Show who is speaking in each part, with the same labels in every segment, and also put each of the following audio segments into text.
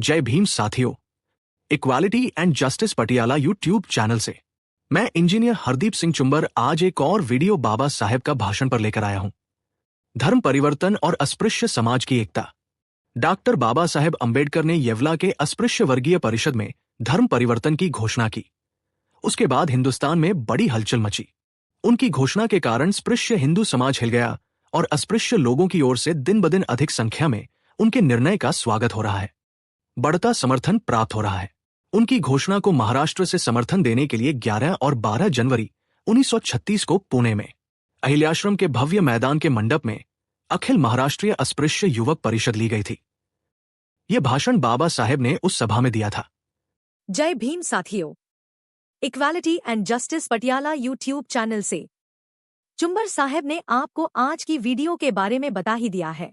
Speaker 1: जय भीम साथियों। Equality and justice Patiala YouTube channel से मैं इंजीनियर हरदीप सिंह चुंबर आज एक और वीडियो बाबा साहेब का भाषण पर लेकर आया हूं। धर्म परिवर्तन और अस्पृश्य समाज की एकता। डॉक्टर बाबा साहेब अंबेडकर ने येवला के अस्पृश्य वर्गीय परिषद में धर्म परिवर्तन की घोषणा की। उसके बाद हिंदुस्तान में बड़ी हलचल मची। उनकी घोषणा के कारण स्पृश्य हिंदू समाज हिल गया और अस्पृश्य लोगों की ओर से दिन ब दिन अधिक संख्या में उनके निर्णय का स्वागत हो रहा है, बढ़ता समर्थन प्राप्त हो रहा है। उनकी घोषणा को महाराष्ट्र से समर्थन देने के लिए 11 और 12 जनवरी 1936 को पुणे में अहिल्याश्रम के भव्य मैदान के मंडप में अखिल महाराष्ट्रीय अस्पृश्य युवक परिषद ली गई थी। यह भाषण बाबा साहेब ने उस सभा में दिया था।
Speaker 2: जय भीम साथियों। Equality and justice Patiala YouTube channel से चुंबर साहब ने आपको आज की वीडियो के बारे में बता ही दिया है।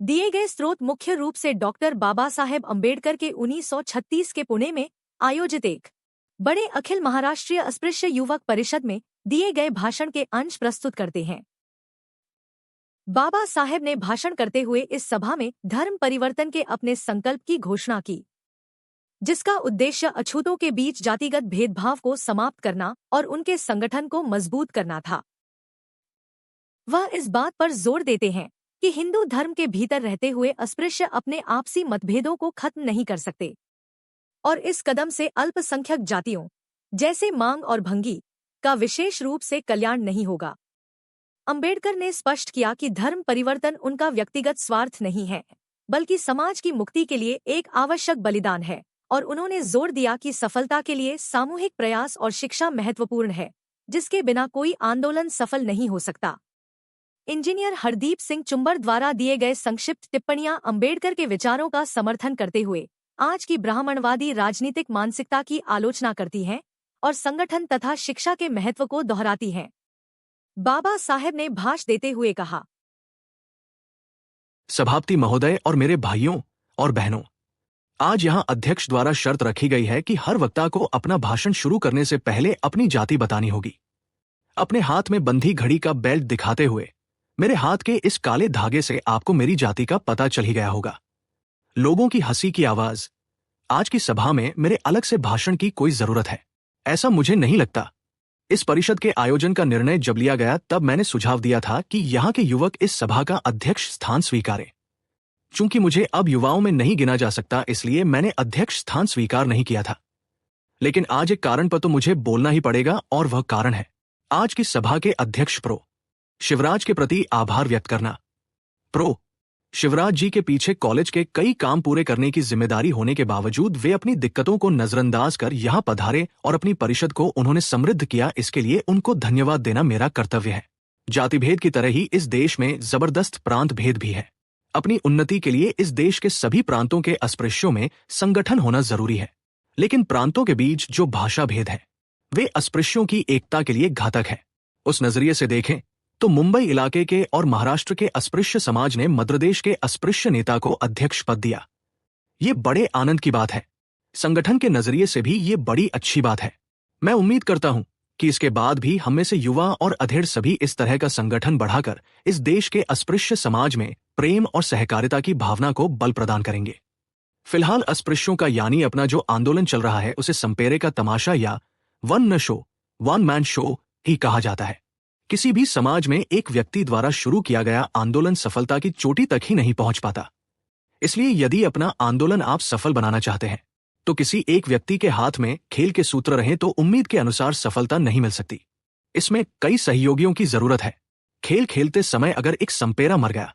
Speaker 2: दिए गए स्रोत मुख्य रूप से डॉक्टर बाबा साहेब अंबेडकर के 1936 के पुणे में आयोजित एक बड़े अखिल महाराष्ट्रीय अस्पृश्य युवक परिषद में दिए गए भाषण के अंश प्रस्तुत करते हैं। बाबा साहेब ने भाषण करते हुए इस सभा में धर्म परिवर्तन के अपने संकल्प की घोषणा की, जिसका उद्देश्य अछूतों के बीच जातिगत भेदभाव को समाप्त करना और उनके संगठन को मजबूत करना था। वह इस बात पर जोर देते हैं कि हिंदू धर्म के भीतर रहते हुए अस्पृश्य अपने आपसी मतभेदों को खत्म नहीं कर सकते और इस कदम से अल्पसंख्यक जातियों जैसे मांग और भंगी का विशेष रूप से कल्याण नहीं होगा। अंबेडकर ने स्पष्ट किया कि धर्म परिवर्तन उनका व्यक्तिगत स्वार्थ नहीं है, बल्कि समाज की मुक्ति के लिए एक आवश्यक बलिदान है, और उन्होंने जोर दिया कि सफलता के लिए सामूहिक प्रयास और शिक्षा महत्वपूर्ण है, जिसके बिना कोई आंदोलन सफल नहीं हो सकता। इंजीनियर हरदीप सिंह चुंबर द्वारा दिए गए संक्षिप्त टिप्पणियां अंबेडकर के विचारों का समर्थन करते हुए आज की ब्राह्मणवादी राजनीतिक मानसिकता की आलोचना करती हैं और संगठन तथा शिक्षा के महत्व को दोहराती हैं। बाबा साहेब ने भाषण देते हुए कहा,
Speaker 1: सभापति महोदय और मेरे भाइयों और बहनों, आज यहां अध्यक्ष द्वारा शर्त रखी गई है कि हर वक्ता को अपना भाषण शुरू करने से पहले अपनी जाति बतानी होगी। अपने हाथ में बंधी घड़ी का बेल्ट दिखाते हुए मेरे हाथ के इस काले धागे से आपको मेरी जाति का पता चल ही गया होगा। लोगों की हंसी की आवाज। आज की सभा में मेरे अलग से भाषण की कोई जरूरत है, ऐसा मुझे नहीं लगता। इस परिषद के आयोजन का निर्णय जब लिया गया तब मैंने सुझाव दिया था कि यहाँ के युवक इस सभा का अध्यक्ष स्थान स्वीकारें। चूंकि मुझे अब युवाओं में नहीं गिना जा सकता, इसलिए मैंने अध्यक्ष स्थान स्वीकार नहीं किया था। लेकिन आज एक कारण पर तो मुझे बोलना ही पड़ेगा, और वह कारण है आज की सभा के अध्यक्ष प्रो शिवराज के प्रति आभार व्यक्त करना। प्रो शिवराज जी के पीछे कॉलेज के कई काम पूरे करने की जिम्मेदारी होने के बावजूद वे अपनी दिक्कतों को नजरअंदाज कर यहाँ पधारे और अपनी परिषद को उन्होंने समृद्ध किया। इसके लिए उनको धन्यवाद देना मेरा कर्तव्य है। जाति भेद की तरह ही इस देश में जबरदस्त प्रांत भेद भी है। अपनी उन्नति के लिए इस देश के सभी प्रांतों के अस्पृश्यों में संगठन होना जरूरी है, लेकिन प्रांतों के बीच जो भाषा भेद है वे अस्पृश्यों की एकता के लिए घातक है। उस नजरिए से देखें तो मुंबई इलाके के और महाराष्ट्र के अस्पृश्य समाज ने मध्यप्रदेश के अस्पृश्य नेता को अध्यक्ष पद दिया। ये बड़े आनंद की बात है। संगठन के नजरिए से भी ये बड़ी अच्छी बात है। मैं उम्मीद करता हूं कि इसके बाद भी हम में से युवा और अधेड़ सभी इस तरह का संगठन बढ़ाकर इस देश के अस्पृश्य समाज में प्रेम और सहकारिता की भावना को बल प्रदान करेंगे। फिलहाल अस्पृश्यों का यानी अपना जो आंदोलन चल रहा है उसे संपेरे का तमाशा या वन मैन शो ही कहा जाता है। किसी भी समाज में एक व्यक्ति द्वारा शुरू किया गया आंदोलन सफलता की चोटी तक ही नहीं पहुंच पाता। इसलिए यदि अपना आंदोलन आप सफल बनाना चाहते हैं तो किसी एक व्यक्ति के हाथ में खेल के सूत्र रहें तो उम्मीद के अनुसार सफलता नहीं मिल सकती। इसमें कई सहयोगियों की जरूरत है। खेल खेलते समय अगर एक संपेरा मर गया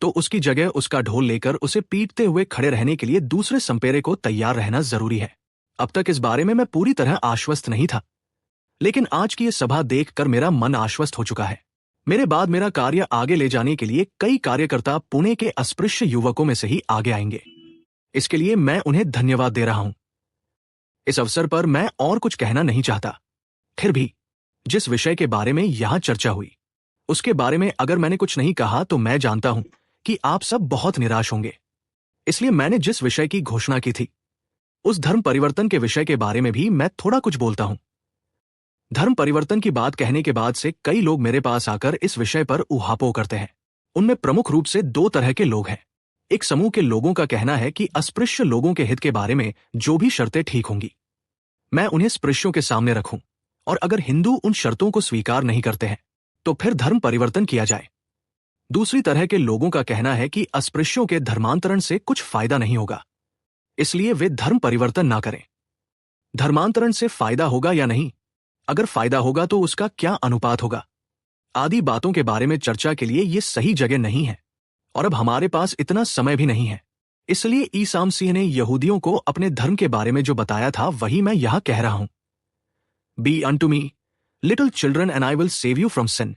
Speaker 1: तो उसकी जगह उसका ढोल लेकर उसे पीटते हुए खड़े रहने के लिए दूसरे संपेरे को तैयार रहना जरूरी है। अब तक इस बारे में मैं पूरी तरह आश्वस्त नहीं था, लेकिन आज की यह सभा देखकर मेरा मन आश्वस्त हो चुका है। मेरे बाद मेरा कार्य आगे ले जाने के लिए कई कार्यकर्ता पुणे के अस्पृश्य युवकों में से ही आगे आएंगे। इसके लिए मैं उन्हें धन्यवाद दे रहा हूं। इस अवसर पर मैं और कुछ कहना नहीं चाहता। फिर भी जिस विषय के बारे में यहां चर्चा हुई उसके बारे में अगर मैंने कुछ नहीं कहा तो मैं जानता हूं कि आप सब बहुत निराश होंगे। इसलिए मैंने जिस विषय की घोषणा की थी उस धर्म परिवर्तन के विषय के बारे में भी मैं थोड़ा कुछ बोलता हूं। धर्म परिवर्तन की बात कहने के बाद से कई लोग मेरे पास आकर इस विषय पर ऊहापोह करते हैं। उनमें प्रमुख रूप से दो तरह के लोग हैं। एक समूह के लोगों का कहना है कि अस्पृश्य लोगों के हित के बारे में जो भी शर्तें ठीक होंगी, मैं उन्हें स्पृश्यों के सामने रखूं, और अगर हिंदू उन शर्तों को स्वीकार नहीं करते हैं तो फिर धर्म परिवर्तन किया जाए। दूसरी तरह के लोगों का कहना है कि अस्पृश्यों के धर्मांतरण से कुछ फायदा नहीं होगा, इसलिए वे धर्म परिवर्तन ना करें। धर्मांतरण से फायदा होगा या नहीं, अगर फायदा होगा तो उसका क्या अनुपात होगा, आदि बातों के बारे में चर्चा के लिए ये सही जगह नहीं है, और अब हमारे पास इतना समय भी नहीं है। इसलिए ईसा मसीह ने यहूदियों को अपने धर्म के बारे में जो बताया था वही मैं यहां कह रहा हूं। Be unto me little children and I will save you from sin.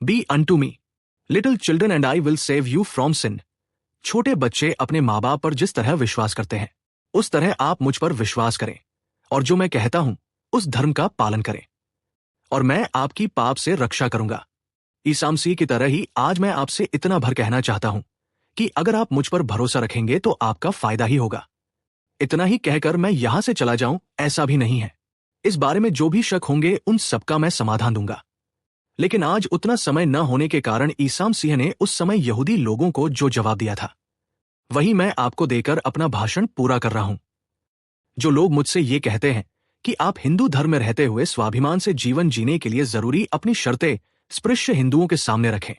Speaker 1: Be unto me little children and I will save you from sin. छोटे बच्चे अपने माँ बाप पर जिस तरह विश्वास करते हैं उस तरह आप मुझ पर विश्वास करें, और जो मैं कहता हूं उस धर्म का पालन करें, और मैं आपकी पाप से रक्षा करूंगा। ईसा मसीह की तरह ही आज मैं आपसे इतना भर कहना चाहता हूं कि अगर आप मुझ पर भरोसा रखेंगे तो आपका फायदा ही होगा। इतना ही कहकर मैं यहां से चला जाऊं ऐसा भी नहीं है। इस बारे में जो भी शक होंगे उन सबका मैं समाधान दूंगा, लेकिन आज उतना समय न होने के कारण ईसा मसीह ने उस समय यहूदी लोगों को जो जवाब दिया था वही मैं आपको देकर अपना भाषण पूरा कर रहा हूं। जो लोग मुझसे ये कहते हैं कि आप हिंदू धर्म में रहते हुए स्वाभिमान से जीवन जीने के लिए जरूरी अपनी शर्तें स्पृश्य हिंदुओं के सामने रखें,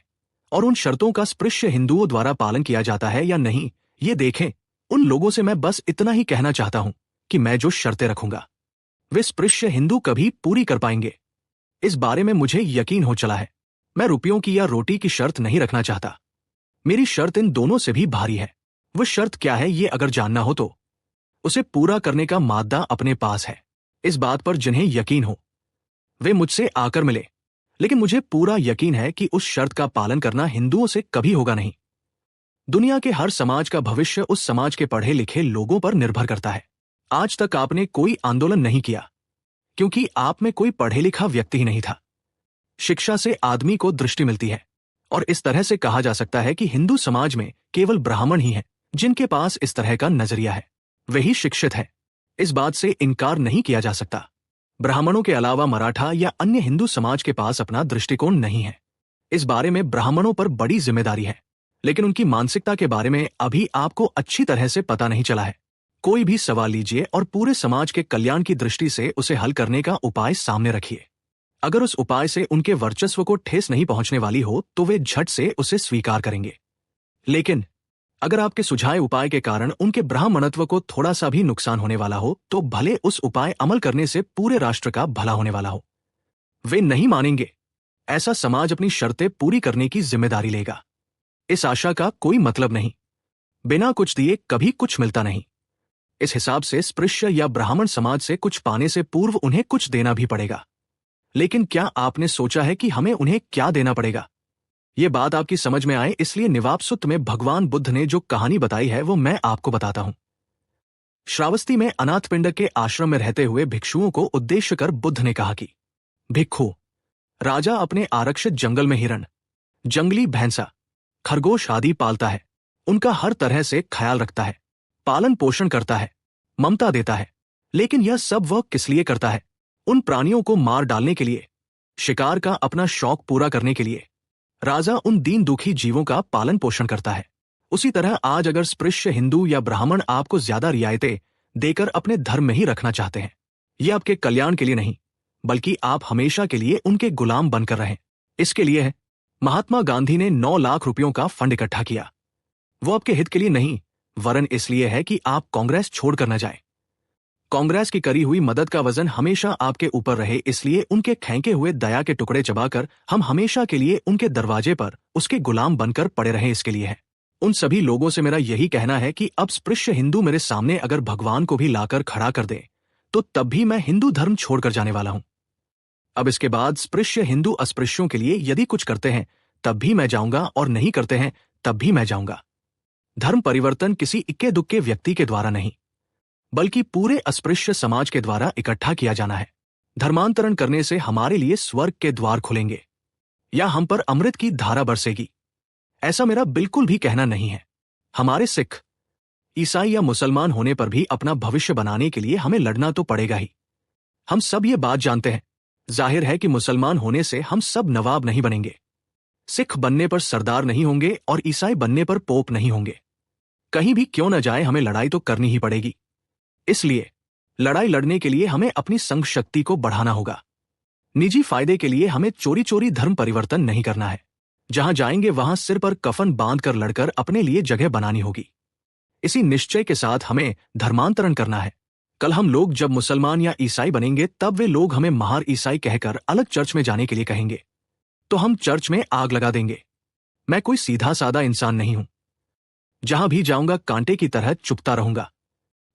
Speaker 1: और उन शर्तों का स्पृश्य हिंदुओं द्वारा पालन किया जाता है या नहीं ये देखें, उन लोगों से मैं बस इतना ही कहना चाहता हूं कि मैं जो शर्तें रखूंगा वे स्पृश्य हिंदू कभी पूरी कर पाएंगे। इस बारे में मुझे यकीन हो चला है। मैं रुपयों की या रोटी की शर्त नहीं रखना चाहता। मेरी शर्त इन दोनों से भी भारी है। वह शर्त क्या है ये अगर जानना हो तो उसे पूरा करने का मादा अपने पास है। इस बात पर जिन्हें यकीन हो वे मुझसे आकर मिले, लेकिन मुझे पूरा यकीन है कि उस शर्त का पालन करना हिंदुओं से कभी होगा नहीं। दुनिया के हर समाज का भविष्य उस समाज के पढ़े लिखे लोगों पर निर्भर करता है। आज तक आपने कोई आंदोलन नहीं किया क्योंकि आप में कोई पढ़े लिखा व्यक्ति ही नहीं था। शिक्षा से आदमी को दृष्टि मिलती है, और इस तरह से कहा जा सकता है कि हिंदू समाज में केवल ब्राह्मण ही हैं जिनके पास इस तरह का नजरिया है, वही शिक्षित है। इस बात से इनकार नहीं किया जा सकता। ब्राह्मणों के अलावा मराठा या अन्य हिंदू समाज के पास अपना दृष्टिकोण नहीं है। इस बारे में ब्राह्मणों पर बड़ी जिम्मेदारी है, लेकिन उनकी मानसिकता के बारे में अभी आपको अच्छी तरह से पता नहीं चला है। कोई भी सवाल लीजिए और पूरे समाज के कल्याण की दृष्टि से उसे हल करने का उपाय सामने रखिए। अगर उस उपाय से उनके वर्चस्व को ठेस नहीं पहुंचने वाली हो तो वे झट से उसे स्वीकार करेंगे, लेकिन अगर आपके सुझाए उपाय के कारण उनके ब्राह्मणत्व को थोड़ा सा भी नुकसान होने वाला हो तो भले उस उपाय अमल करने से पूरे राष्ट्र का भला होने वाला हो, वे नहीं मानेंगे। ऐसा समाज अपनी शर्तें पूरी करने की जिम्मेदारी लेगा। इस आशा का कोई मतलब नहीं। बिना कुछ दिए कभी कुछ मिलता नहीं। इस हिसाब से स्पृश्य या ब्राह्मण समाज से कुछ पाने से पूर्व उन्हें कुछ देना भी पड़ेगा। लेकिन क्या आपने सोचा है कि हमें उन्हें क्या देना पड़ेगा? ये बात आपकी समझ में आए इसलिए निवापसुत्त में भगवान बुद्ध ने जो कहानी बताई है वो मैं आपको बताता हूं। श्रावस्ती में अनाथपिंड के आश्रम में रहते हुए भिक्षुओं को उद्देश्य कर बुद्ध ने कहा कि भिक्षु, राजा अपने आरक्षित जंगल में हिरण, जंगली भैंसा, खरगोश आदि पालता है। उनका हर तरह से ख्याल रखता है, पालन पोषण करता है, ममता देता है। लेकिन यह सब वह किस लिए करता है? उन प्राणियों को मार डालने के लिए, शिकार का अपना शौक पूरा करने के लिए। राजा उन दीन दुखी जीवों का पालन पोषण करता है। उसी तरह आज अगर स्पृश्य हिंदू या ब्राह्मण आपको ज्यादा रियायतें देकर अपने धर्म में ही रखना चाहते हैं, यह आपके कल्याण के लिए नहीं बल्कि आप हमेशा के लिए उनके गुलाम बनकर रहें, इसके लिए है। महात्मा गांधी ने 9 लाख रुपयों का फंड इकट्ठा किया। वो आपके हित के लिए नहीं वरन इसलिए है कि आप कांग्रेस छोड़कर न जाएं। कांग्रेस की करी हुई मदद का वजन हमेशा आपके ऊपर रहे, इसलिए उनके फेंके हुए दया के टुकड़े चबाकर हम हमेशा के लिए उनके दरवाजे पर उसके गुलाम बनकर पड़े रहें, इसके लिए है। उन सभी लोगों से मेरा यही कहना है कि अब स्पृश्य हिंदू मेरे सामने अगर भगवान को भी लाकर खड़ा कर दे तो तब भी मैं हिंदू धर्म छोड़कर जाने वाला हूं। अब इसके बाद स्पृश्य हिंदू अस्पृश्यों के लिए यदि कुछ करते हैं तब भी मैं जाऊंगा और नहीं करते हैं तब भी मैं जाऊंगा। धर्म परिवर्तन किसी इक्के दुक्के व्यक्ति के द्वारा नहीं बल्कि पूरे अस्पृश्य समाज के द्वारा इकट्ठा किया जाना है। धर्मांतरण करने से हमारे लिए स्वर्ग के द्वार खुलेंगे या हम पर अमृत की धारा बरसेगी, ऐसा मेरा बिल्कुल भी कहना नहीं है। हमारे सिख, ईसाई या मुसलमान होने पर भी अपना भविष्य बनाने के लिए हमें लड़ना तो पड़ेगा ही। हम सब ये बात जानते हैं। जाहिर है कि मुसलमान होने से हम सब नवाब नहीं बनेंगे, सिख बनने पर सरदार नहीं होंगे और ईसाई बनने पर पोप नहीं होंगे। कहीं भी क्यों न जाए हमें लड़ाई तो करनी ही पड़ेगी। इसलिए लड़ाई लड़ने के लिए हमें अपनी संघ शक्ति को बढ़ाना होगा। निजी फायदे के लिए हमें चोरी चोरी धर्म परिवर्तन नहीं करना है। जहां जाएंगे वहां सिर पर कफन बांधकर लड़कर अपने लिए जगह बनानी होगी। इसी निश्चय के साथ हमें धर्मांतरण करना है। कल हम लोग जब मुसलमान या ईसाई बनेंगे तब वे लोग हमें महार ईसाई कहकर अलग चर्च में जाने के लिए कहेंगे, तो हम चर्च में आग लगा देंगे। मैं कोई सीधा सादा इंसान नहीं हूं। जहां भी जाऊंगा कांटे की तरह चुपता रहूंगा।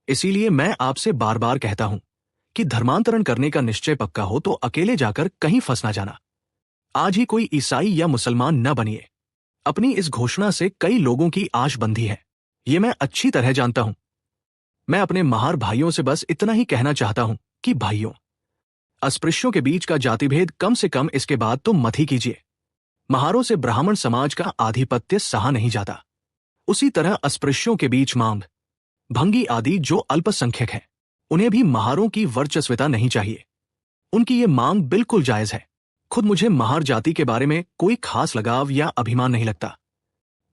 Speaker 1: इसीलिए मैं आपसे बार बार कहता हूं कि धर्मांतरण करने का निश्चय पक्का हो तो अकेले जाकर कहीं फंस ना जाना। आज ही कोई ईसाई या मुसलमान न बनिए। अपनी इस घोषणा से कई लोगों की आश बंधी है, ये मैं अच्छी तरह जानता हूं। मैं अपने महार भाइयों से बस इतना ही कहना चाहता हूं कि भाइयों, अस्पृश्यों के बीच का जातिभेद कम से कम इसके बाद तो मत ही कीजिए। महारों से ब्राह्मण समाज का आधिपत्य सहा नहीं जाता। उसी तरह अस्पृश्यों के बीच मांग, भंगी आदि जो अल्पसंख्यक है, उन्हें भी महारों की वर्चस्वता नहीं चाहिए। उनकी ये मांग बिल्कुल जायज है। खुद मुझे महार जाति के बारे में कोई खास लगाव या अभिमान नहीं लगता।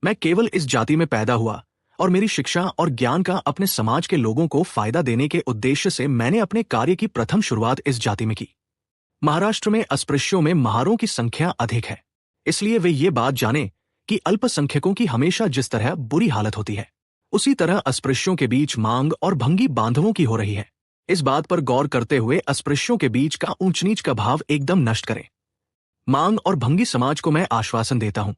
Speaker 1: मैं केवल इस जाति में पैदा हुआ और मेरी शिक्षा और ज्ञान का अपने समाज के लोगों को फायदा देने के उद्देश्य से मैंने अपने कार्य की प्रथम शुरुआत इस जाति में की। महाराष्ट्र में अस्पृश्यों में महारों की संख्या अधिक है, इसलिए वे ये बात जाने कि अल्पसंख्यकों की हमेशा जिस तरह बुरी हालत होती है, उसी तरह अस्पृश्यों के बीच मांग और भंगी बांधवों की हो रही है। इस बात पर गौर करते हुए अस्पृश्यों के बीच का ऊंच नीच का भाव एकदम नष्ट करें। मांग और भंगी समाज को मैं आश्वासन देता हूं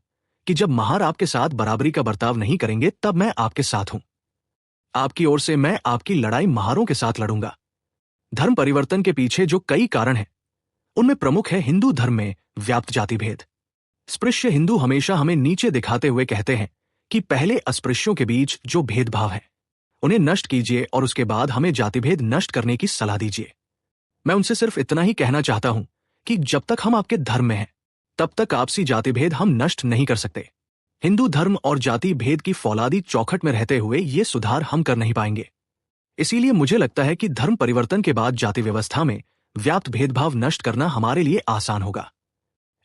Speaker 1: कि जब महार आपके साथ बराबरी का बर्ताव नहीं करेंगे तब मैं आपके साथ हूं। आपकी ओर से मैं आपकी लड़ाई महारों के साथ लड़ूंगा। धर्म परिवर्तन के पीछे जो कई कारण हैं, उनमें प्रमुख है हिंदू धर्म में व्याप्त जाति भेद। स्पृश्य हिंदू हमेशा हमें नीचे दिखाते हुए कहते हैं कि पहले अस्पृश्यों के बीच जो भेदभाव है उन्हें नष्ट कीजिए और उसके बाद हमें जातिभेद नष्ट करने की सलाह दीजिए। मैं उनसे सिर्फ इतना ही कहना चाहता हूं कि जब तक हम आपके धर्म में हैं तब तक आपसी जातिभेद हम नष्ट नहीं कर सकते। हिंदू धर्म और जाति भेद की फौलादी चौखट में रहते हुए ये सुधार हम कर नहीं पाएंगे। इसीलिए मुझे लगता है कि धर्म परिवर्तन के बाद जाति व्यवस्था में व्याप्त भेदभाव नष्ट करना हमारे लिए आसान होगा।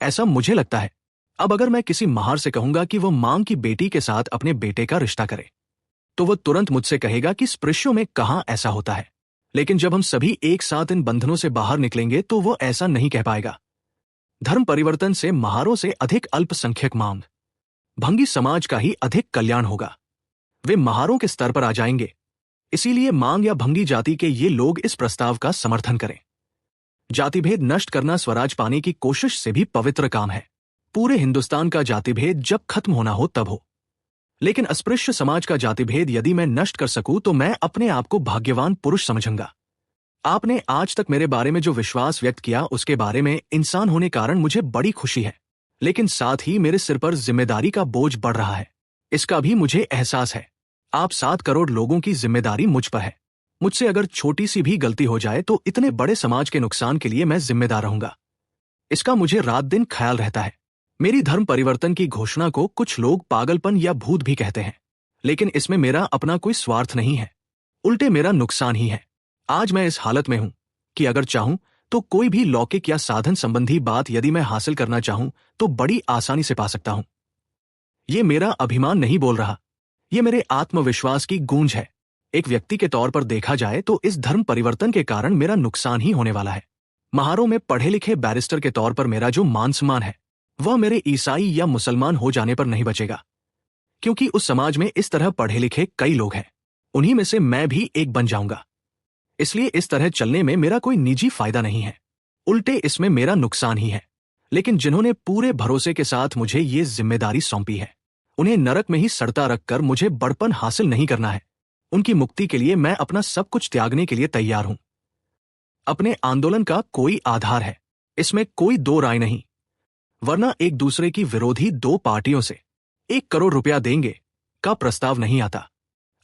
Speaker 1: ऐसा मुझे लगता है। अब अगर मैं किसी महार से कहूंगा कि वह मांग की बेटी के साथ अपने बेटे का रिश्ता करे, तो वह तुरंत मुझसे कहेगा कि स्पृश्यों में कहां ऐसा होता है। लेकिन जब हम सभी एक साथ इन बंधनों से बाहर निकलेंगे तो वो ऐसा नहीं कह पाएगा। धर्म परिवर्तन से महारों से अधिक अल्पसंख्यक मांग भंगी समाज का ही अधिक कल्याण होगा। वे महारों के स्तर पर आ जाएंगे। इसीलिए मांग या भंगी जाति के ये लोग इस प्रस्ताव का समर्थन करें। जातिभेद नष्ट करना स्वराज पाने की कोशिश से भी पवित्र काम है। पूरे हिंदुस्तान का जातिभेद जब खत्म होना हो तब हो, लेकिन अस्पृश्य समाज का जातिभेद यदि मैं नष्ट कर सकूं तो मैं अपने आप को भाग्यवान पुरुष समझूंगा। आपने आज तक मेरे बारे में जो विश्वास व्यक्त किया उसके बारे में इंसान होने कारण मुझे बड़ी खुशी है, लेकिन साथ ही मेरे सिर पर जिम्मेदारी का बोझ बढ़ रहा है। इसका भी मुझे एहसास है। आप 7 करोड़ लोगों की जिम्मेदारी मुझ पर है। मुझसे अगर छोटी सी भी गलती हो जाए तो इतने बड़े समाज के नुकसान के लिए मैं जिम्मेदार रहूंगा। इसका मुझे रात दिन ख्याल रहता है। मेरी धर्म परिवर्तन की घोषणा को कुछ लोग पागलपन या भूत भी कहते हैं, लेकिन इसमें मेरा अपना कोई स्वार्थ नहीं है, उल्टे मेरा नुकसान ही है। आज मैं इस हालत में हूं कि अगर चाहूं तो कोई भी लौकिक या साधन संबंधी बात यदि मैं हासिल करना चाहूं तो बड़ी आसानी से पा सकता हूं। ये मेरा अभिमान नहीं बोल रहा, ये मेरे आत्मविश्वास की गूंज है। एक व्यक्ति के तौर पर देखा जाए तो इस धर्म परिवर्तन के कारण मेरा नुकसान ही होने वाला है। महारों में पढ़े लिखे बैरिस्टर के तौर पर मेरा जो मान सम्मान है वह मेरे ईसाई या मुसलमान हो जाने पर नहीं बचेगा, क्योंकि उस समाज में इस तरह पढ़े लिखे कई लोग हैं। उन्हीं में से मैं भी एक बन जाऊंगा। इसलिए इस तरह चलने में मेरा कोई निजी फायदा नहीं है, उल्टे इसमें मेरा नुकसान ही है। लेकिन जिन्होंने पूरे भरोसे के साथ मुझे ये जिम्मेदारी सौंपी है, उन्हें नरक में ही सड़ता रखकर मुझे बड़पन हासिल नहीं करना है। उनकी मुक्ति के लिए मैं अपना सब कुछ त्यागने के लिए तैयार हूं। अपने आंदोलन का कोई आधार है, इसमें कोई दो राय नहीं, वरना एक दूसरे की विरोधी 2 पार्टियों से 1 करोड़ रुपया देंगे का प्रस्ताव नहीं आता।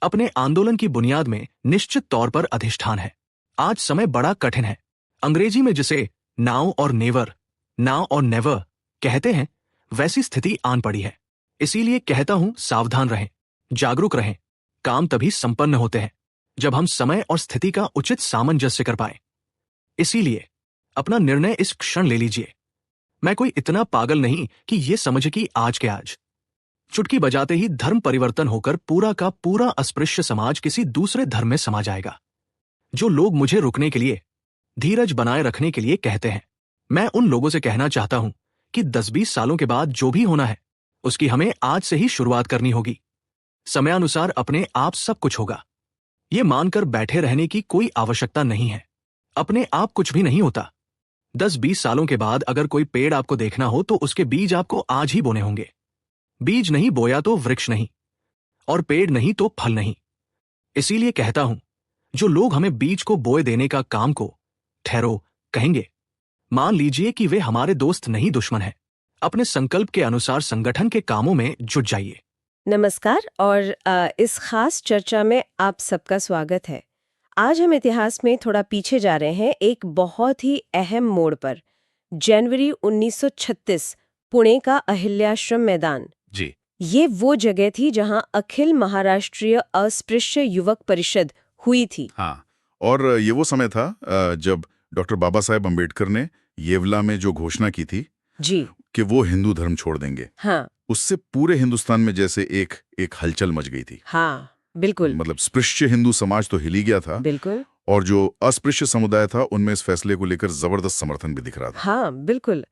Speaker 1: अपने आंदोलन की बुनियाद में निश्चित तौर पर अधिष्ठान है। आज समय बड़ा कठिन है। अंग्रेजी में जिसे नाउ और नेवर, नाउ और नेवर कहते हैं, वैसी स्थिति आन पड़ी है। इसीलिए कहता हूं, सावधान रहें, जागरूक रहें। काम तभी संपन्न होते हैं जब हम समय और स्थिति का उचित सामंजस्य कर पाए। इसीलिए अपना निर्णय इस क्षण ले लीजिए। मैं कोई इतना पागल नहीं कि ये समझे कि आज के आज चुटकी बजाते ही धर्म परिवर्तन होकर पूरा का पूरा अस्पृश्य समाज किसी दूसरे धर्म में समा जाएगा। जो लोग मुझे रुकने के लिए, धीरज बनाए रखने के लिए कहते हैं, मैं उन लोगों से कहना चाहता हूं कि 10-20 सालों के बाद जो भी होना है उसकी हमें आज से ही शुरुआत करनी होगी। समयानुसार अपने आप सब कुछ होगा। ये मानकर बैठे रहने की कोई आवश्यकता नहीं है। अपने आप कुछ भी नहीं होता। 10-20 सालों के बाद अगर कोई पेड़ आपको देखना हो तो उसके बीज आपको आज ही बोने होंगे। बीज नहीं बोया तो वृक्ष नहीं, और पेड़ नहीं तो फल नहीं। इसीलिए कहता हूं, जो लोग हमें बीज को बोए देने का काम को ठहरो कहेंगे, मान लीजिए कि वे हमारे दोस्त नहीं दुश्मन हैं। अपने संकल्प के अनुसार संगठन के कामों में जुट जाइए।
Speaker 3: नमस्कार और इस खास चर्चा में आप सबका स्वागत है। आज हम इतिहास में थोड़ा पीछे जा रहे हैं, एक बहुत ही अहम मोड़ पर। जनवरी 1936 पुणे का अहिल्याश्रम मैदान।
Speaker 4: जी।
Speaker 3: ये वो जगह थी जहां अखिल महाराष्ट्रीय अस्पृश्य युवक परिषद हुई थी।
Speaker 4: हाँ, और ये वो समय था जब डॉक्टर बाबा साहेब अम्बेडकर ने येवला में जो घोषणा की थी
Speaker 3: जी
Speaker 4: कि वो हिंदू धर्म छोड़ देंगे।
Speaker 3: हाँ
Speaker 4: उससे पूरे हिंदुस्तान में जैसे एक हलचल मच गई थी।
Speaker 3: हाँ बिल्कुल,
Speaker 4: मतलब स्पृश्य हिंदू समाज तो हिली गया था,
Speaker 3: बिल्कुल।
Speaker 4: और जो अस्पृश्य समुदाय था उनमें इस फैसले को लेकर जबरदस्त समर्थन भी दिख रहा था।
Speaker 3: हाँ बिल्कुल।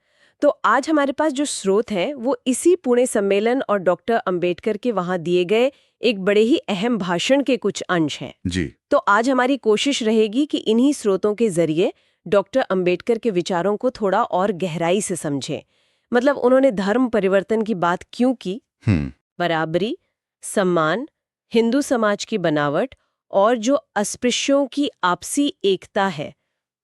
Speaker 3: तो आज हमारे पास जो स्रोत हैं वो इसी पुणे सम्मेलन और डॉक्टर अंबेडकर के वहां दिए गए एक बड़े ही अहम भाषण के कुछ अंश हैं।
Speaker 4: जी।
Speaker 3: तो आज हमारी कोशिश रहेगी कि इन्हीं स्रोतों के जरिए डॉक्टर अंबेडकर के विचारों को थोड़ा और गहराई से समझें। मतलब उन्होंने धर्म परिवर्तन की बात क्यों की, बराबरी, सम्मान, हिंदू समाज की बनावट और जो अस्पृश्यों की आपसी एकता है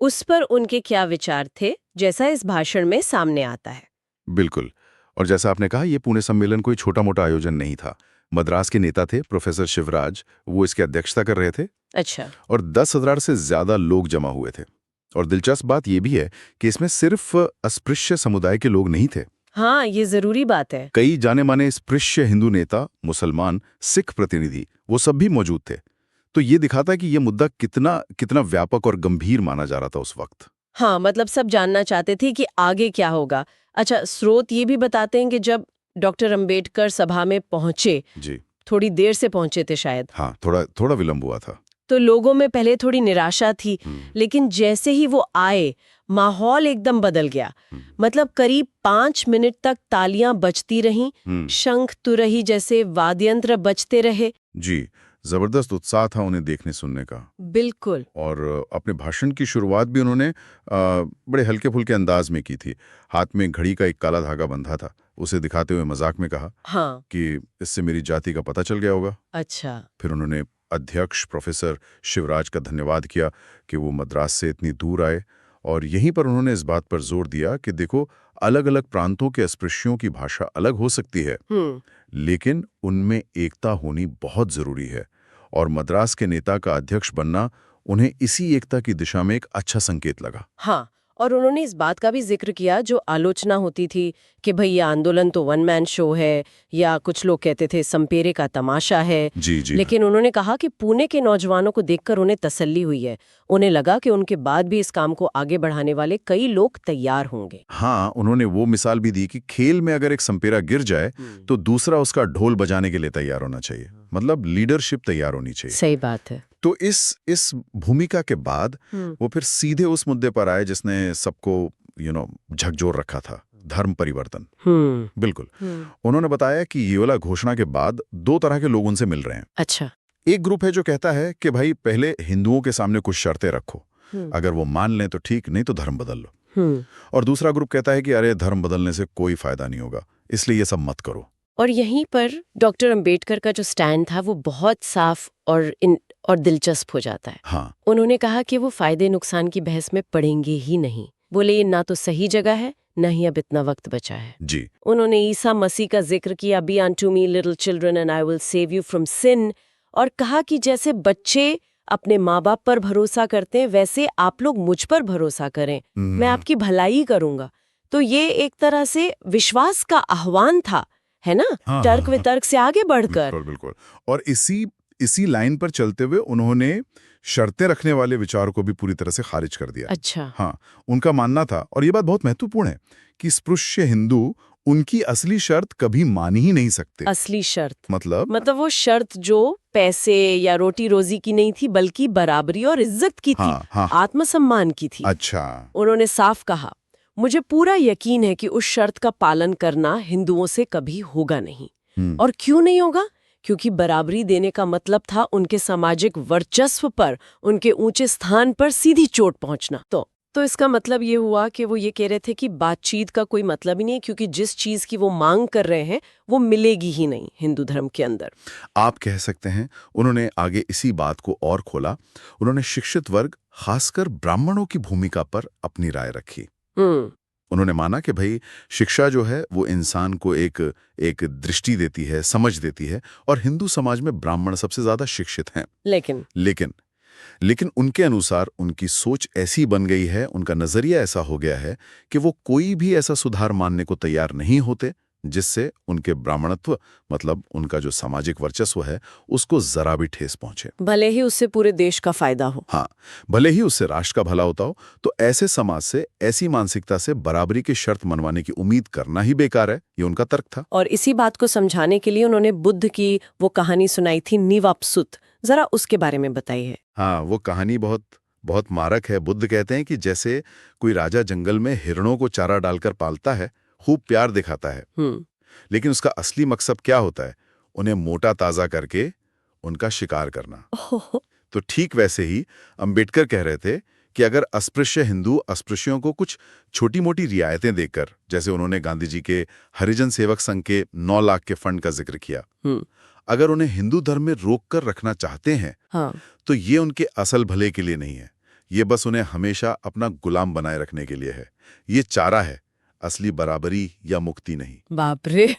Speaker 3: उस पर उनके क्या विचार थे, जैसा इस भाषण में सामने आता है।
Speaker 4: बिल्कुल। और जैसा आपने कहा, ये पुणे सम्मेलन कोई छोटा मोटा आयोजन नहीं था। मद्रास के नेता थे प्रोफेसर शिवराज, वो इसकी अध्यक्षता कर रहे थे।
Speaker 3: अच्छा।
Speaker 4: और 10,000 से ज्यादा लोग जमा हुए थे। और दिलचस्प बात यह भी है कि इसमें सिर्फ अस्पृश्य समुदाय के लोग नहीं थे।
Speaker 3: हाँ, ये जरूरी बात है।
Speaker 4: कई जाने माने स्पृश्य हिंदू नेता, मुसलमान, सिख प्रतिनिधि, वो सब भी मौजूद थे। तो ये दिखाता है कि ये मुद्दा कितना व्यापक और गंभीर माना जा रहा था उस वक्त।
Speaker 3: हाँ, मतलब सब जानना चाहते थे कि आगे क्या होगा। अच्छा, स्रोत ये भी बताते हैं कि जब डॉक्टर अंबेडकर सभा में पहुंचे,
Speaker 4: जी,
Speaker 3: थोड़ी देर से पहुंचे थे शायद।
Speaker 4: हाँ, थोड़ा विलंब हुआ था।
Speaker 3: तो लोगों में पहले थोड़ी निराशा थी, लेकिन जैसे ही वो आए माहौल एकदम बदल गया। मतलब करीब 5 मिनट तक तालियां बजती रहीं, शंख तुरही जैसे वाद्ययंत्र बजते रहे।
Speaker 4: जी, जबरदस्त उत्साह था उन्हें देखने सुनने का।
Speaker 3: बिल्कुल।
Speaker 4: और अपने भाषण की शुरुआत भी उन्होंने बड़े हल्के फुल्के अंदाज में की थी। हाथ में घड़ी का एक काला धागा बंधा था, उसे दिखाते हुए मजाक में कहा
Speaker 3: हाँ,
Speaker 4: कि इससे मेरी जाति का पता चल गया होगा।
Speaker 3: अच्छा।
Speaker 4: फिर उन्होंने अध्यक्ष प्रोफेसर शिवराज का धन्यवाद किया कि वो मद्रास से इतनी दूर आए, और यहीं पर उन्होंने इस बात पर जोर दिया कि देखो, अलग अलग प्रांतों के अस्पृश्यों की भाषा अलग हो सकती है, लेकिन उनमें एकता होनी बहुत जरूरी है। और मद्रास के नेता का अध्यक्ष बनना उन्हें इसी एकता की दिशा में एक अच्छा संकेत लगा।
Speaker 3: हाँ, और उन्होंने इस बात का भी जिक्र किया जो आलोचना होती थी कि भाई ये आंदोलन तो वन मैन शो है, या कुछ लोग कहते थे संपेरे का तमाशा है।
Speaker 4: जी जी।
Speaker 3: लेकिन उन्होंने कहा कि पुणे के नौजवानों को देखकर उन्हें तसल्ली हुई है। उन्हें लगा कि उनके बाद भी इस काम को आगे बढ़ाने वाले कई लोग तैयार होंगे।
Speaker 4: हाँ, उन्होंने वो मिसाल भी दी कि खेल में अगर एक संपेरा गिर जाए तो दूसरा उसका ढोल बजाने के लिए तैयार होना चाहिए। मतलब लीडरशिप तैयार होनी चाहिए।
Speaker 3: सही बात है।
Speaker 4: तो इस भूमिका के बाद वो फिर सीधे उस मुद्दे पर आए जिसने सबको झकझोर रखा था, धर्म परिवर्तन। बिल्कुल। उन्होंने बताया कि ये वाला घोषणा के बाद 2 तरह के लोग उनसे मिल रहे हैं।
Speaker 3: अच्छा।
Speaker 4: एक ग्रुप है जो कहता है कि भाई पहले हिंदुओं के सामने कुछ शर्तें रखो, अगर वो मान लें तो ठीक, नहीं तो धर्म बदल लो। और दूसरा ग्रुप कहता है कि अरे धर्म बदलने से कोई फायदा नहीं होगा, इसलिए ये सब मत करो।
Speaker 3: और यहीं पर डॉक्टर अंबेडकर का जो स्टैंड था वो बहुत साफ और दिलचस्प हो जाता है।
Speaker 4: हाँ।
Speaker 3: उन्होंने कहा कि वो फायदे नुकसान की बहस में पड़ेंगे ही नहीं। बोले ये ना तो सही जगह है, न ही अब इतना वक्त बचा है।
Speaker 4: जी।
Speaker 3: उन्होंने ईसा मसीह का जिक्र किया, be unto me little children and I will save you from sin, और कहा कि जैसे बच्चे अपने माँ बाप पर भरोसा करते हैं वैसे आप लोग मुझ पर भरोसा करें, मैं आपकी भलाई करूंगा। तो ये एक तरह से विश्वास का आह्वान था, है ना?
Speaker 4: हाँ,
Speaker 3: तर्क वितर्क से आगे बढ़कर।
Speaker 4: बिल्कुल बिल्कुल। और इसी लाइन पर चलते हुए उन्होंने शर्तें रखने वाले विचार को भी पूरी तरह से खारिज कर दिया।
Speaker 3: अच्छा।
Speaker 4: हाँ, उनका मानना था, और ये बात बहुत महत्वपूर्ण है, कि स्पृश्य हिंदू उनकी असली शर्त कभी मान ही नहीं सकते।
Speaker 3: असली शर्त
Speaker 4: मतलब
Speaker 3: वो शर्त जो पैसे या रोटी रोजी की नहीं थी, बल्कि बराबरी और इज्जत की थी,
Speaker 4: हाँ।
Speaker 3: आत्मसम्मान की थी।
Speaker 4: अच्छा।
Speaker 3: उन्होंने साफ कहा, मुझे पूरा यकीन है कि उस शर्त का पालन करना हिंदुओं से कभी होगा नहीं। और क्यों नहीं होगा? क्योंकि बराबरी देने का मतलब था उनके सामाजिक वर्चस्व पर, उनके ऊंचे स्थान पर सीधी चोट पहुंचना। तो इसका मतलब ये हुआ कि वो ये कह रहे थे कि बातचीत का कोई मतलब ही नहीं है, क्योंकि जिस चीज की वो मांग कर रहे हैं वो मिलेगी ही नहीं हिंदू धर्म के अंदर।
Speaker 4: आप कह सकते हैं उन्होंने आगे इसी बात को और खोला। उन्होंने शिक्षित वर्ग, खासकर ब्राह्मणों की भूमिका पर अपनी राय रखी। उन्होंने माना कि भाई शिक्षा जो है वो इंसान को एक दृष्टि देती है, समझ देती है, और हिंदू समाज में ब्राह्मण सबसे ज्यादा शिक्षित हैं। लेकिन उनके अनुसार उनकी सोच ऐसी बन गई है, उनका नजरिया ऐसा हो गया है कि वो कोई भी ऐसा सुधार मानने को तैयार नहीं होते जिससे उनके ब्राह्मणत्व, मतलब उनका जो सामाजिक वर्चस्व है, उसको जरा भी ठेस पहुंचे।
Speaker 3: भले ही उससे पूरे देश का फायदा हो।
Speaker 4: हाँ, भले ही उससे राष्ट्र का भला होता हो। तो ऐसे समाज से, ऐसी मानसिकता से बराबरी की शर्त मनवाने की उम्मीद करना ही बेकार है, ये उनका तर्क था।
Speaker 3: और इसी बात को समझाने के लिए उन्होंने बुद्ध की वो कहानी सुनाई थी, निवापसुत। जरा उसके बारे में बताइए।
Speaker 4: हाँ, वो कहानी बहुत मारक है। बुद्ध कहते हैं कि जैसे कोई राजा जंगल में हिरणों को चारा डालकर पालता है, खूब प्यार दिखाता है, लेकिन उसका असली मकसद क्या होता है? उन्हें मोटा ताजा करके उनका शिकार करना। तो ठीक वैसे ही अंबेडकर कह रहे थे कि अगर अस्पृश्य हिंदू अस्पृश्यों को कुछ छोटी मोटी रियायतें देकर, जैसे उन्होंने गांधी जी के हरिजन सेवक संघ के 9 लाख के फंड का जिक्र किया, अगर उन्हें हिंदू धर्म में रोक कर रखना चाहते हैं, तो ये उनके असल भले के लिए नहीं है। ये बस उन्हें हमेशा अपना गुलाम बनाए रखने के लिए है। ये चारा है, असली बराबरी या मुक्ति नहीं।
Speaker 3: बाप रे,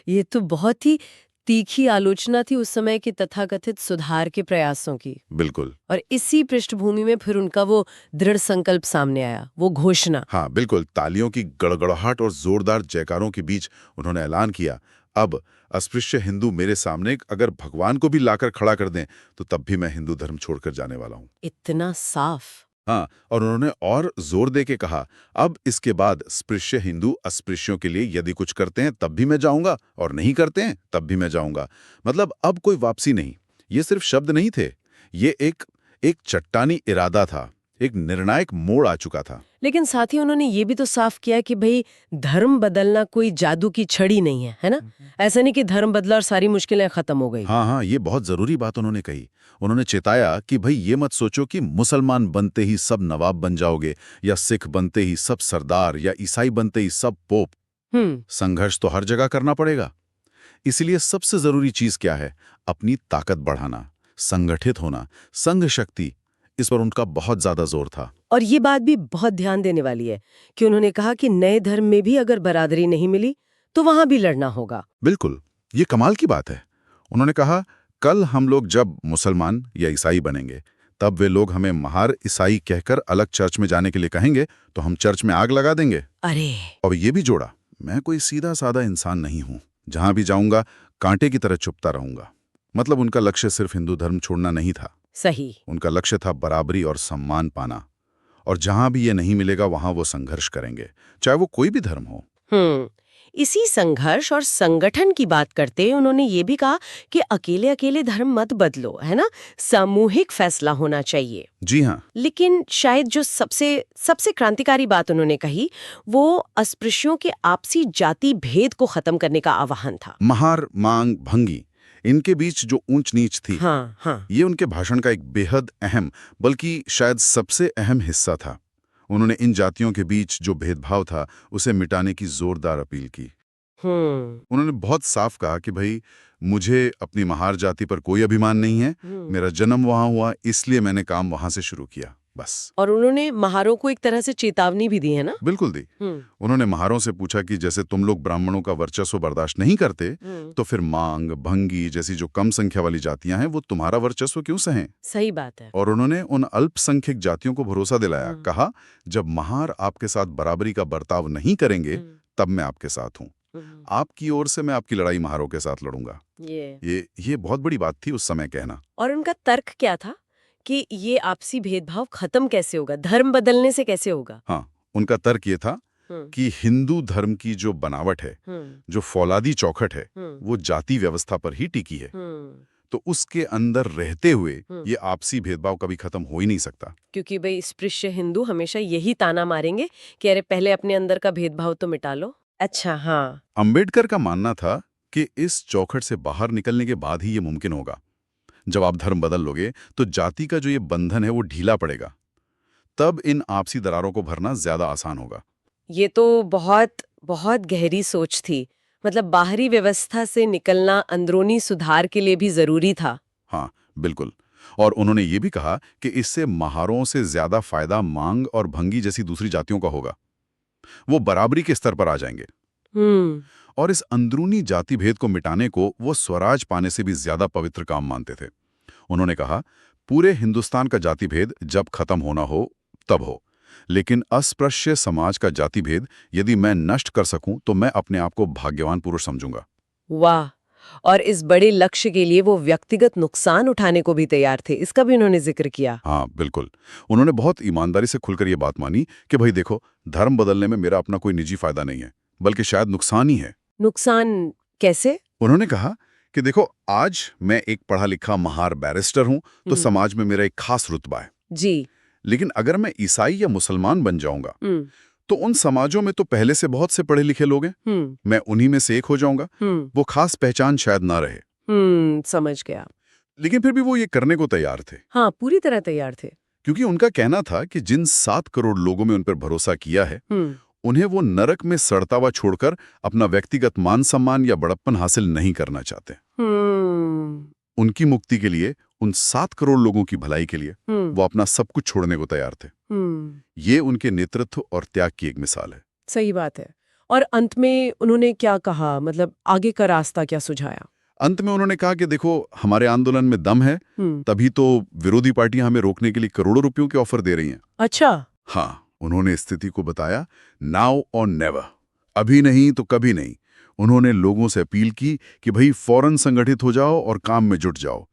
Speaker 3: ये तो बहुत ही तीखी आलोचना थी उस समय के तथाकथित सुधार के प्रयासों की।
Speaker 4: बिल्कुल।
Speaker 3: और इसी पृष्ठभूमि में फिर उनका वो दृढ़ संकल्प सामने आया, वो घोषणा।
Speaker 4: हाँ बिल्कुल, तालियों की गड़गड़ाहट और जोरदार जयकारों के बीच उन्होंने ऐलान किया, अब अस्पृश्य हिंदू मेरे सामने अगर भगवान को भी लाकर खड़ा कर दें तो तब भी मैं हिंदू धर्म छोड़कर जाने वाला हूँ।
Speaker 3: इतना साफ।
Speaker 4: हाँ, और उन्होंने और जोर दे के कहा, अब इसके बाद स्पृश्य हिंदू अस्पृश्यों के लिए यदि कुछ करते हैं तब भी मैं जाऊंगा, और नहीं करते हैं तब भी मैं जाऊंगा। मतलब अब कोई वापसी नहीं। ये सिर्फ शब्द नहीं थे, ये एक चट्टानी इरादा था, एक निर्णायक मोड़ आ चुका था।
Speaker 3: लेकिन साथ ही उन्होंने ये भी तो साफ किया कि भाई धर्म बदलना कोई जादू की छड़ी नहीं है ना? ऐसा नहीं कि धर्म बदला और सारी मुश्किलें खत्म हो गई।
Speaker 4: हाँ, ये बहुत जरूरी बात उन्होंने कही। उन्होंने चेताया कि भाई ये मत सोचो कि मुसलमान बनते ही सब नवाब बन जाओगे, या सिख बनते ही सब सरदार, या ईसाई बनते ही सब पोप। संघर्ष तो हर जगह करना पड़ेगा। इसलिए सबसे जरूरी चीज क्या है? अपनी ताकत बढ़ाना, संगठित होना, संघ शक्ति। इस पर उनका बहुत ज्यादा जोर था।
Speaker 3: और ये बात भी बहुत ध्यान देने वाली है कि उन्होंने कहा कि नए धर्म में भी अगर बरादरी नहीं मिली तो वहां भी लड़ना होगा।
Speaker 4: बिल्कुल, ये कमाल की बात है। उन्होंने कहा, कल हम लोग जब मुसलमान या ईसाई बनेंगे, तब वे लोग हमें महार ईसाई कहकर अलग चर्च में जाने के लिए कहेंगे तो हम चर्च में आग लगा देंगे।
Speaker 3: अरे!
Speaker 4: और ये भी जोड़ा, मैं कोई सीधा साधा इंसान नहीं हूं, जहां भी जाऊंगा कांटे की तरह चुपता रहूंगा। मतलब उनका लक्ष्य सिर्फ हिंदू धर्म छोड़ना नहीं था।
Speaker 3: सही।
Speaker 4: उनका लक्ष्य था बराबरी और सम्मान पाना, और जहां भी ये नहीं मिलेगा वहां वो संघर्ष करेंगे, चाहे वो कोई भी धर्म हो।
Speaker 3: इसी संघर्ष और संगठन की बात करते उन्होंने ये भी कहा कि अकेले अकेले धर्म मत बदलो, है ना? सामूहिक फैसला होना चाहिए।
Speaker 4: जी हाँ।
Speaker 3: लेकिन शायद जो सबसे क्रांतिकारी बात उन्होंने कही, वो अस्पृश्यों के आपसी जाति भेद को खत्म करने का आह्वान था।
Speaker 4: महार, मांग, भंगी, इनके बीच जो ऊंच नीच थी,
Speaker 3: हाँ।
Speaker 4: ये उनके भाषण का एक बेहद अहम, बल्कि शायद सबसे अहम हिस्सा था। उन्होंने इन जातियों के बीच जो भेदभाव था उसे मिटाने की जोरदार अपील की। उन्होंने बहुत साफ कहा कि भाई, मुझे अपनी महार जाति पर कोई अभिमान नहीं है, मेरा जन्म वहां हुआ, इसलिए मैंने काम वहां से शुरू किया, बस।
Speaker 3: और उन्होंने महारों को एक तरह से चेतावनी भी दी है ना?
Speaker 4: बिल्कुल दी। उन्होंने महारों से पूछा कि जैसे तुम लोग ब्राह्मणों का वर्चस्व बर्दाश्त नहीं करते, तो फिर मांग, भंगी जैसी जो कम संख्या वाली जातियां हैं वो तुम्हारा वर्चस्व क्यों सहें?
Speaker 3: सही बात है।
Speaker 4: और उन्होंने उन अल्पसंख्यक जातियों को भरोसा दिलाया, कहा, जब महार आपके साथ बराबरी का बर्ताव नहीं करेंगे तब मैं आपके साथ हूँ। आपकी ओर से मैं आपकी लड़ाई महारों के साथ लड़ूंगा। ये बहुत बड़ी बात थी उस समय कहना।
Speaker 3: और उनका तर्क क्या था कि ये आपसी भेदभाव खत्म कैसे होगा, धर्म बदलने से कैसे होगा?
Speaker 4: हाँ, उनका तर्क ये था कि हिंदू धर्म की जो बनावट है, जो फौलादी चौखट है, वो जाति व्यवस्था पर ही टिकी है। तो उसके अंदर रहते हुए ये आपसी भेदभाव कभी खत्म हो ही नहीं सकता।
Speaker 3: क्योंकि भाई स्पृश्य हिंदू हमेशा यही ताना मारेंगे कि अरे पहले अपने अंदर का भेदभाव तो मिटा लो। अच्छा, हाँ।
Speaker 4: अंबेडकर का मानना था कि इस चौखट से बाहर निकलने के बाद ही ये मुमकिन होगा। जब आप धर्म बदल लोगे तो जाति का जो ये बंधन है वो ढीला पड़ेगा, तब इन आपसी दरारों को भरना ज्यादा आसान होगा।
Speaker 3: ये तो बहुत बहुत गहरी सोच थी। मतलब बाहरी व्यवस्था से निकलना अंदरूनी सुधार के लिए भी जरूरी था।
Speaker 4: हाँ, बिल्कुल। और उन्होंने ये भी कहा कि इससे महारों से ज्यादा फायदा मांग और भंगी जैसी दूसरी जातियों का होगा। वो बराबरी के स्तर पर आ जाएंगे। और इस अंदरूनी जाति भेद को मिटाने को वो स्वराज पाने से भी ज्यादा पवित्र काम मानते थे। उन्होंने कहा, पूरे हिंदुस्तान का जाति भेद जब खत्म होना हो तब हो, लेकिन अस्पृश्य समाज का जाति भेद यदि मैं नष्ट कर सकूं तो मैं अपने आप को भाग्यवान पुरुष समझूंगा।
Speaker 3: वाह! और इस बड़े लक्ष्य के लिए वो व्यक्तिगत नुकसान उठाने को भी तैयार थे, इसका भी उन्होंने जिक्र किया।
Speaker 4: हाँ, बिल्कुल। उन्होंने बहुत ईमानदारी से खुलकर ये बात मानी कि भाई देखो, धर्म बदलने में मेरा अपना कोई निजी फायदा नहीं है, बल्कि शायद नुकसान ही है।
Speaker 3: नुकसान कैसे?
Speaker 4: उन्होंने कहा कि देखो, आज मैं एक पढ़ा लिखा महार बैरिस्टर हूं तो समाज में मेरा एक खास रुतबा है
Speaker 3: जी।
Speaker 4: लेकिन अगर मैं ईसाई या मुसलमान बन जाऊंगा तो उन समाजों में तो पहले से बहुत से पढ़े लिखे लोग हैं, मैं उन्हीं में से एक हो जाऊंगा, वो खास पहचान शायद ना रहे।
Speaker 3: समझ गया।
Speaker 4: लेकिन फिर भी वो ये करने को तैयार थे।
Speaker 3: हाँ, पूरी तरह तैयार थे।
Speaker 4: क्योंकि उनका कहना था कि जिन 7 करोड़ लोगों में उन पर भरोसा किया है, उन्हें वो नरक में सड़ता हुआ छोड़कर अपना व्यक्तिगत मान सम्मान या बड़प्पन हासिल नहीं करना चाहते। उनकी मुक्ति के लिए, उन 7 करोड़ लोगों की भलाई के लिए वो अपना सब कुछ छोड़ने को तैयार थे। ये उनके नेतृत्व और त्याग की एक मिसाल है।
Speaker 3: सही बात है। और अंत में उन्होंने क्या कहा, मतलब आगे का रास्ता क्या सुझाया?
Speaker 4: अंत में उन्होंने कहा कि देखो, हमारे आंदोलन में दम है, तभी तो विरोधी पार्टियां हमें रोकने के लिए करोड़ों रुपयों के ऑफर दे रही हैं।
Speaker 3: अच्छा।
Speaker 4: हाँ, उन्होंने स्थिति को बताया नाउ और नेवर, अभी नहीं तो कभी नहीं। उन्होंने लोगों से अपील की कि भाई फौरन संगठित हो जाओ और काम में जुट जाओ।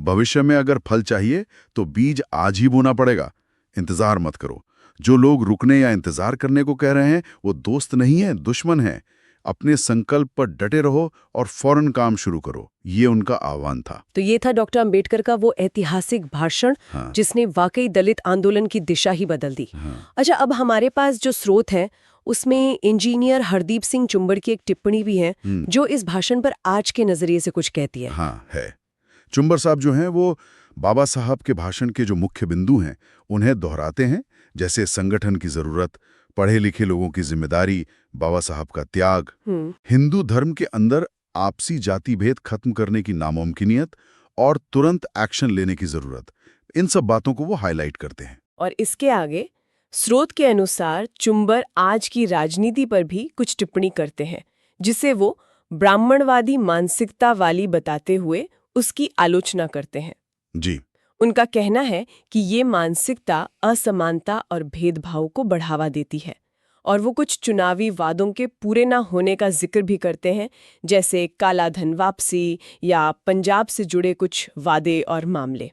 Speaker 4: भविष्य में अगर फल चाहिए तो बीज आज ही बोना पड़ेगा, इंतजार मत करो। जो लोग रुकने या इंतजार करने को कह रहे हैं वो दोस्त नहीं है, दुश्मन है। अपने संकल्प पर डटे रहो और फौरन काम शुरू करो, ये उनका आह्वान था।
Speaker 3: तो ये था डॉक्टर अंबेडकर का वो ऐतिहासिक भाषण,
Speaker 4: हाँ।
Speaker 3: जिसने वाकई दलित आंदोलन की दिशा ही बदल दी।
Speaker 4: हाँ।
Speaker 3: अच्छा, अब हमारे पास जो स्रोत हैं उसमें इंजीनियर हरदीप सिंह चुंबड़ की एक टिप्पणी भी है जो इस भाषण पर आज के नजरिए से कुछ कहती है।
Speaker 4: हाँ, है। चुंबड़ साहब जो हैं वो बाबा साहब के भाषण के जो मुख्य बिंदु हैं उन्हें दोहराते हैं, जैसे संगठन की जरूरत, पढ़े लिखे लोगों की जिम्मेदारी, बाबा साहब का त्याग, हिंदू धर्म के अंदर आपसी जाति भेद खत्म करने की नामुमकिनियत और तुरंत एक्शन लेने की जरूरत। इन सब बातों को वो हाईलाइट करते हैं।
Speaker 3: और इसके आगे स्रोत के अनुसार चुंबड़ आज की राजनीति पर भी कुछ टिप्पणी करते हैं, जिसे वो ब्राह्मणवादी मानसिकता वाली बताते हुए उसकी आलोचना करते हैं।
Speaker 4: जी।
Speaker 3: उनका कहना है कि ये मानसिकता असमानता और भेदभाव को बढ़ावा देती है, और वो कुछ चुनावी वादों के पूरे ना होने का जिक्र भी करते हैं, जैसे काला धन वापसी या पंजाब से जुड़े कुछ वादे और मामले।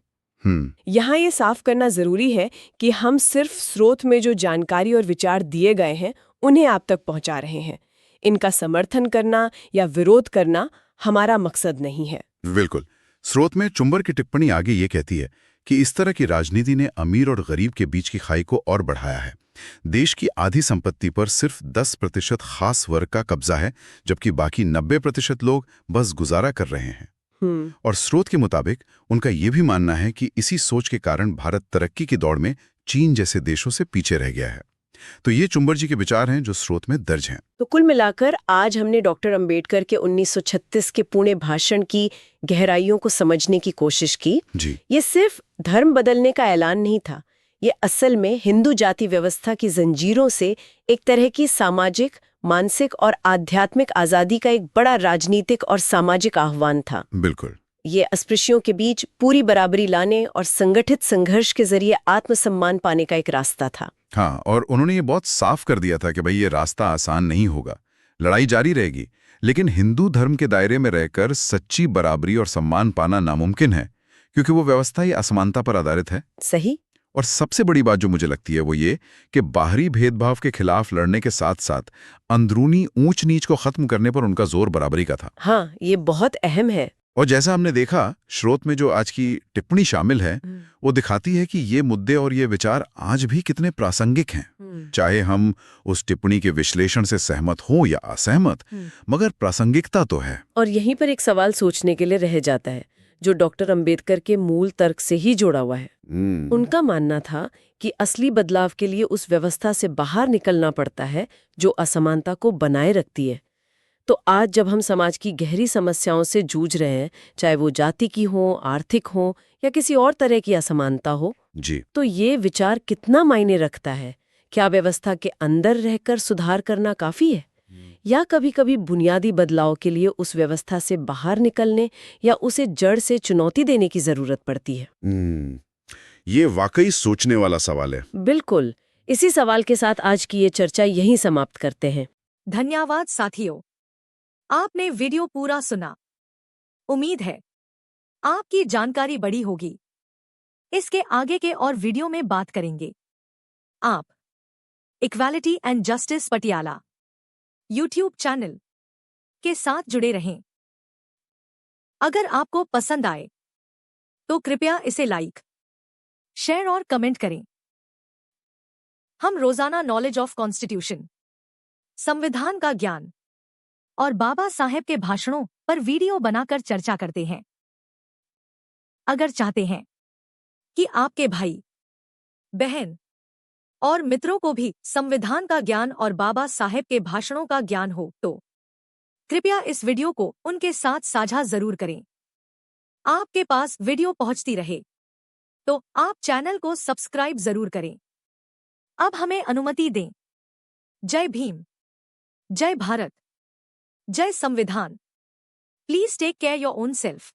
Speaker 3: यहाँ ये साफ करना जरूरी है कि हम सिर्फ स्रोत में जो जानकारी और विचार दिए गए हैं उन्हें आप तक पहुंचा रहे हैं। इनका समर्थन करना या विरोध करना हमारा मकसद नहीं है।
Speaker 4: बिल्कुल। स्रोत में चुंबड़ की टिप्पणी आगे ये कहती है कि इस तरह की राजनीति ने अमीर और गरीब के बीच की खाई को और बढ़ाया है। देश की आधी संपत्ति पर सिर्फ 10% खास वर्ग का कब्जा है, जबकि बाकी 90% लोग बस गुजारा कर रहे हैं। और स्रोत के मुताबिक उनका यह भी मानना है कि इसी सोच के कारण भारत तरक्की की दौड़ में चीन जैसे देशों से पीछे रह गया है। तो ये चुंबड़ जी के विचार हैं जो स्रोत में दर्ज हैं।
Speaker 3: तो कुल मिलाकर आज हमने डॉक्टर अंबेडकर के 1936 के पुणे भाषण की गहराइयों को समझने की कोशिश की।
Speaker 4: जी।
Speaker 3: ये सिर्फ धर्म बदलने का ऐलान नहीं था, ये असल में हिंदू जाति व्यवस्था की जंजीरों से एक तरह की सामाजिक, मानसिक और आध्यात्मिक आजादी का एक बड़ा राजनीतिक और सामाजिक आह्वान था।
Speaker 4: बिल्कुल।
Speaker 3: ये अस्पृश्यों के बीच पूरी बराबरी लाने और संगठित संघर्ष के जरिए आत्मसम्मान पाने का एक रास्ता था।
Speaker 4: हाँ, और उन्होंने ये बहुत साफ कर दिया था कि भाई ये रास्ता आसान नहीं होगा, लड़ाई जारी रहेगी, लेकिन हिंदू धर्म के दायरे में रहकर सच्ची बराबरी और सम्मान पाना नामुमकिन है, क्योंकि वो व्यवस्था ही असमानता पर आधारित है।
Speaker 3: सही।
Speaker 4: और सबसे बड़ी बात जो मुझे लगती है वो ये कि बाहरी भेदभाव के खिलाफ लड़ने के साथ साथ अंदरूनी ऊंच नीच को खत्म करने पर उनका जोर बराबरी का था।
Speaker 3: हाँ, ये बहुत अहम है।
Speaker 4: और जैसा हमने देखा स्रोत में जो आज की टिप्पणी शामिल है वो दिखाती है कि ये मुद्दे और ये विचार आज भी कितने प्रासंगिक हैं। चाहे हम उस टिप्पणी के विश्लेषण से सहमत हो या असहमत, मगर प्रासंगिकता तो है।
Speaker 3: और यहीं पर एक सवाल सोचने के लिए रह जाता है जो डॉक्टर अंबेडकर के मूल तर्क से ही जुड़ा हुआ है। उनका मानना था कि असली बदलाव के लिए उस व्यवस्था से बाहर निकलना पड़ता है जो असमानता को बनाए रखती है। तो आज जब हम समाज की गहरी समस्याओं से जूझ रहे हैं, चाहे वो जाति की हो, आर्थिक हो या किसी और तरह की असमानता हो,
Speaker 4: जी,
Speaker 3: तो ये विचार कितना मायने रखता है? क्या व्यवस्था के अंदर रहकर सुधार करना काफी है, या कभी-कभी बुनियादी बदलाव के लिए उस व्यवस्था से बाहर निकलने या उसे जड़ से चुनौती देने की जरूरत पड़ती है?
Speaker 4: ये वाकई सोचने वाला सवाल है।
Speaker 3: बिल्कुल। इसी सवाल के साथ आज की ये चर्चा यहीं समाप्त करते हैं।
Speaker 2: धन्यवाद साथियों, आपने वीडियो पूरा सुना। उम्मीद है आपकी जानकारी बढ़ी होगी। इसके आगे के और वीडियो में बात करेंगे। आप equality and justice Patiala YouTube channel के साथ जुड़े रहें। अगर आपको पसंद आए तो कृपया इसे लाइक, शेयर और कमेंट करें। हम रोजाना नॉलेज ऑफ कॉन्स्टिट्यूशन, संविधान का ज्ञान और बाबा साहेब के भाषणों पर वीडियो बनाकर चर्चा करते हैं। अगर चाहते हैं कि आपके भाई, बहन और मित्रों को भी संविधान का ज्ञान और बाबा साहेब के भाषणों का ज्ञान हो, तो कृपया इस वीडियो को उनके साथ साझा जरूर करें। आपके पास वीडियो पहुंचती रहे तो आप चैनल को सब्सक्राइब जरूर करें। अब हमें अनुमति दें। जय भीम, जय भारत, जय संविधान। Please take care your own self.